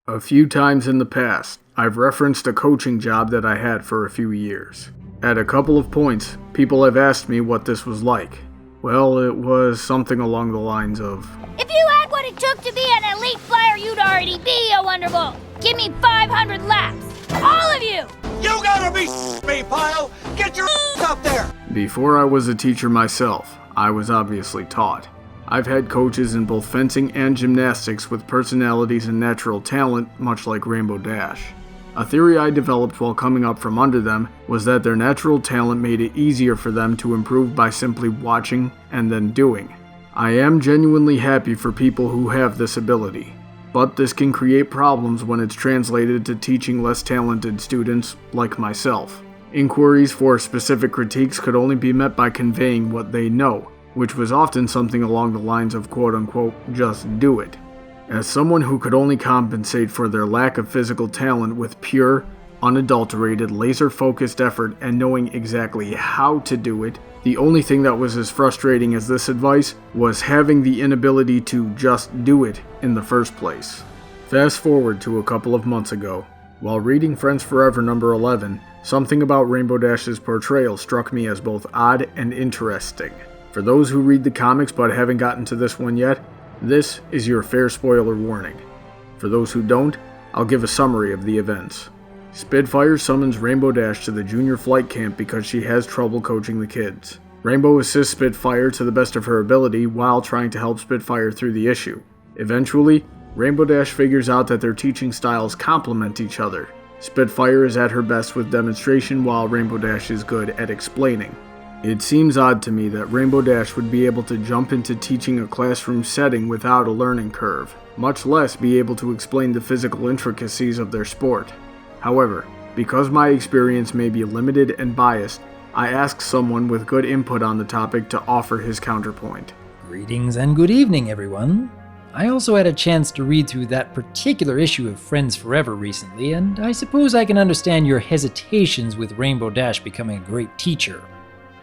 A few times in the past, I've referenced a coaching job that I had for a few years. At a couple of points, people have asked me what this was like. Well, it was something along the lines of, if you had what it took to be an elite flyer, you'd already be a Wonderful. Give me 500 laps. All of you! You gotta be me, pile! Get your up there! Before I was a teacher myself, I was obviously taught. I've had coaches in both fencing and gymnastics with personalities and natural talent, much like Rainbow Dash. A theory I developed while coming up from under them was that their natural talent made it easier for them to improve by simply watching and then doing. I am genuinely happy for people who have this ability, but this can create problems when it's translated to teaching less talented students like myself. Inquiries for specific critiques could only be met by conveying what they know, which was often something along the lines of quote-unquote, just do it. As someone who could only compensate for their lack of physical talent with pure, unadulterated, laser-focused effort and knowing exactly how to do it, the only thing that was as frustrating as this advice was having the inability to just do it in the first place. Fast forward to a couple of months ago. While reading Friends Forever number 11, something about Rainbow Dash's portrayal struck me as both odd and interesting. For those who read the comics but haven't gotten to this one yet, this is your fair spoiler warning. For those who don't, I'll give a summary of the events. Spitfire summons Rainbow Dash to the junior flight camp because she has trouble coaching the kids. Rainbow assists Spitfire to the best of her ability while trying to help Spitfire through the issue. Eventually, Rainbow Dash figures out that their teaching styles complement each other. Spitfire is at her best with demonstration while Rainbow Dash is good at explaining. It seems odd to me that Rainbow Dash would be able to jump into teaching a classroom setting without a learning curve, much less be able to explain the physical intricacies of their sport. However, because my experience may be limited and biased, I asked someone with good input on the topic to offer his counterpoint. Greetings and good evening, everyone. I also had a chance to read through that particular issue of Friends Forever recently, and I suppose I can understand your hesitations with Rainbow Dash becoming a great teacher.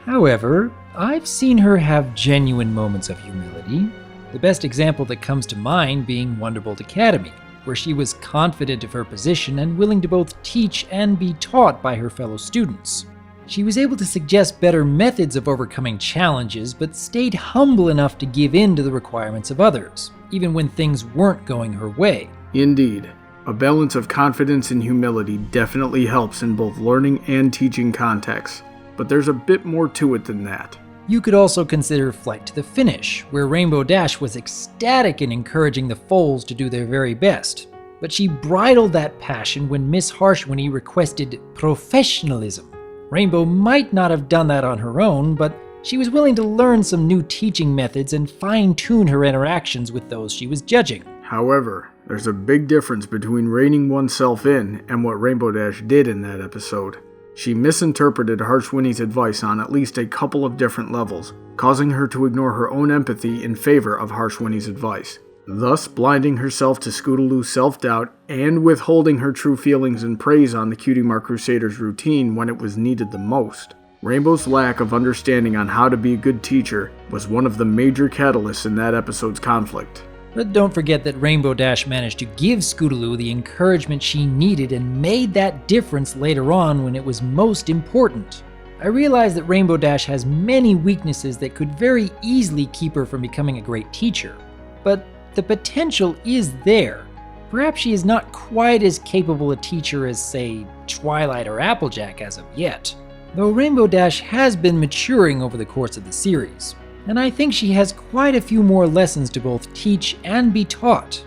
However, I've seen her have genuine moments of humility, the best example that comes to mind being Wonderbolt Academy, where she was confident of her position and willing to both teach and be taught by her fellow students. She was able to suggest better methods of overcoming challenges, but stayed humble enough to give in to the requirements of others, even when things weren't going her way. Indeed, a balance of confidence and humility definitely helps in both learning and teaching contexts. But there's a bit more to it than that. You could also consider Flight to the Finish, where Rainbow Dash was ecstatic in encouraging the foals to do their very best. But she bridled that passion when Miss Harshwinny requested professionalism. Rainbow might not have done that on her own, but she was willing to learn some new teaching methods and fine-tune her interactions with those she was judging. However, there's a big difference between reining oneself in and what Rainbow Dash did in that episode. She misinterpreted Harshwinny's advice on at least a couple of different levels, causing her to ignore her own empathy in favor of Harshwinny's advice, thus blinding herself to Scootaloo's self-doubt and withholding her true feelings and praise on the Cutie Mark Crusaders routine when it was needed the most. Rainbow's lack of understanding on how to be a good teacher was one of the major catalysts in that episode's conflict. But don't forget that Rainbow Dash managed to give Scootaloo the encouragement she needed and made that difference later on when it was most important. I realize that Rainbow Dash has many weaknesses that could very easily keep her from becoming a great teacher, but the potential is there. Perhaps she is not quite as capable a teacher as, say, Twilight or Applejack as of yet, though Rainbow Dash has been maturing over the course of the series. And I think she has quite a few more lessons to both teach and be taught.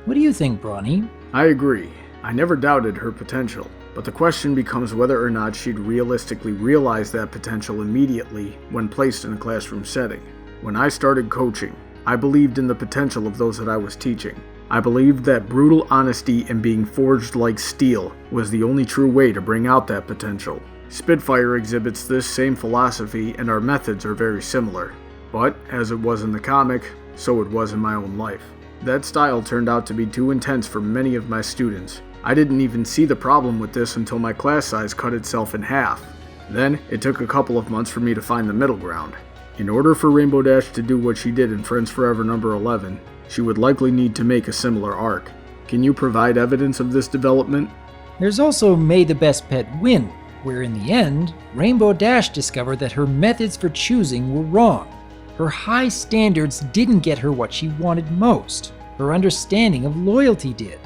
What do you think, Brony? I agree. I never doubted her potential, but the question becomes whether or not she'd realistically realize that potential immediately when placed in a classroom setting. When I started coaching, I believed in the potential of those that I was teaching. I believed that brutal honesty and being forged like steel was the only true way to bring out that potential. Spitfire exhibits this same philosophy and our methods are very similar. But, as it was in the comic, so it was in my own life. That style turned out to be too intense for many of my students. I didn't even see the problem with this until my class size cut itself in half. Then, it took a couple of months for me to find the middle ground. In order for Rainbow Dash to do what she did in Friends Forever number 11, she would likely need to make a similar arc. Can you provide evidence of this development? There's also May the Best Pet Win, where in the end, Rainbow Dash discovered that her methods for choosing were wrong. Her high standards didn't get her what she wanted most. Her understanding of loyalty did.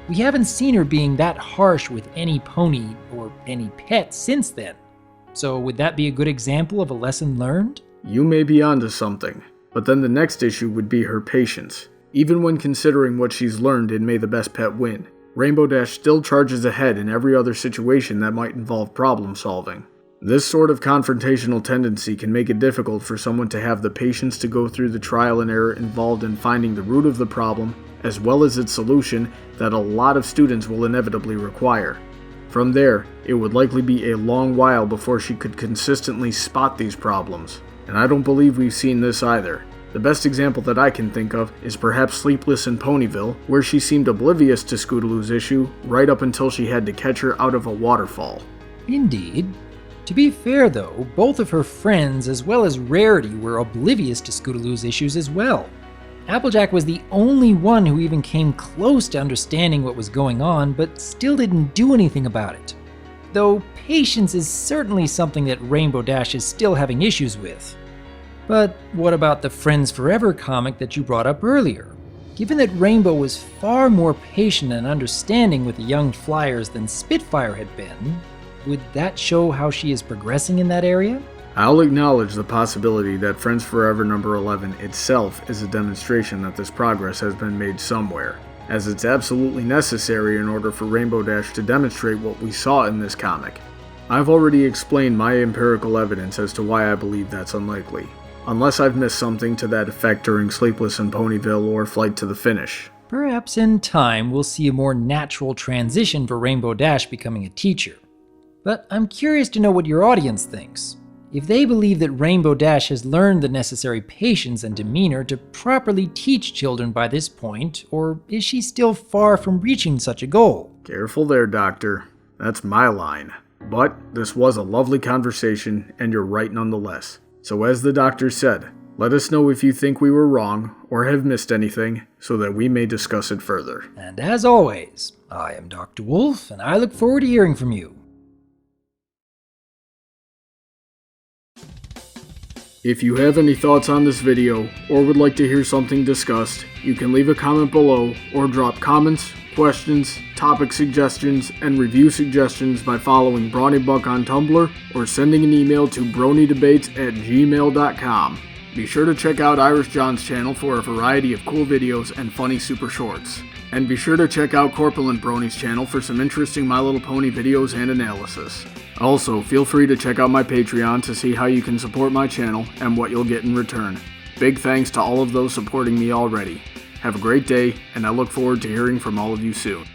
We haven't seen her being that harsh with any pony or any pet since then. So would that be a good example of a lesson learned? You may be onto something, but then the next issue would be her patience. Even when considering what she's learned in May the Best Pet Win, Rainbow Dash still charges ahead in every other situation that might involve problem solving. This sort of confrontational tendency can make it difficult for someone to have the patience to go through the trial and error involved in finding the root of the problem, as well as its solution, that a lot of students will inevitably require. From there, it would likely be a long while before she could consistently spot these problems, and I don't believe we've seen this either. The best example that I can think of is perhaps Sleepless in Ponyville, where she seemed oblivious to Scootaloo's issue right up until she had to catch her out of a waterfall. Indeed. To be fair though, both of her friends as well as Rarity were oblivious to Scootaloo's issues as well. Applejack was the only one who even came close to understanding what was going on, but still didn't do anything about it. Though patience is certainly something that Rainbow Dash is still having issues with. But what about the Friends Forever comic that you brought up earlier? Given that Rainbow was far more patient and understanding with the young flyers than Spitfire had been, would that show how she is progressing in that area? I'll acknowledge the possibility that Friends Forever number 11 itself is a demonstration that this progress has been made somewhere, as it's absolutely necessary in order for Rainbow Dash to demonstrate what we saw in this comic. I've already explained my empirical evidence as to why I believe that's unlikely, unless I've missed something to that effect during Sleepless in Ponyville or Flight to the Finish. Perhaps in time we'll see a more natural transition for Rainbow Dash becoming a teacher. But I'm curious to know what your audience thinks. If they believe that Rainbow Dash has learned the necessary patience and demeanor to properly teach children by this point, or is she still far from reaching such a goal? Careful there, Doctor. That's my line. But this was a lovely conversation, and you're right nonetheless. So as the doctor said, let us know if you think we were wrong or have missed anything, so that we may discuss it further. And as always, I am Dr. Wolf, and I look forward to hearing from you. If you have any thoughts on this video, or would like to hear something discussed, you can leave a comment below, or drop comments, questions, topic suggestions, and review suggestions by following Brony Buck on Tumblr, or sending an email to bronydebates@gmail.com. Be sure to check out Irish John's channel for a variety of cool videos and funny super shorts. And be sure to check out Corpulent Brony's channel for some interesting My Little Pony videos and analysis. Also, feel free to check out my Patreon to see how you can support my channel and what you'll get in return. Big thanks to all of those supporting me already. Have a great day, and I look forward to hearing from all of you soon.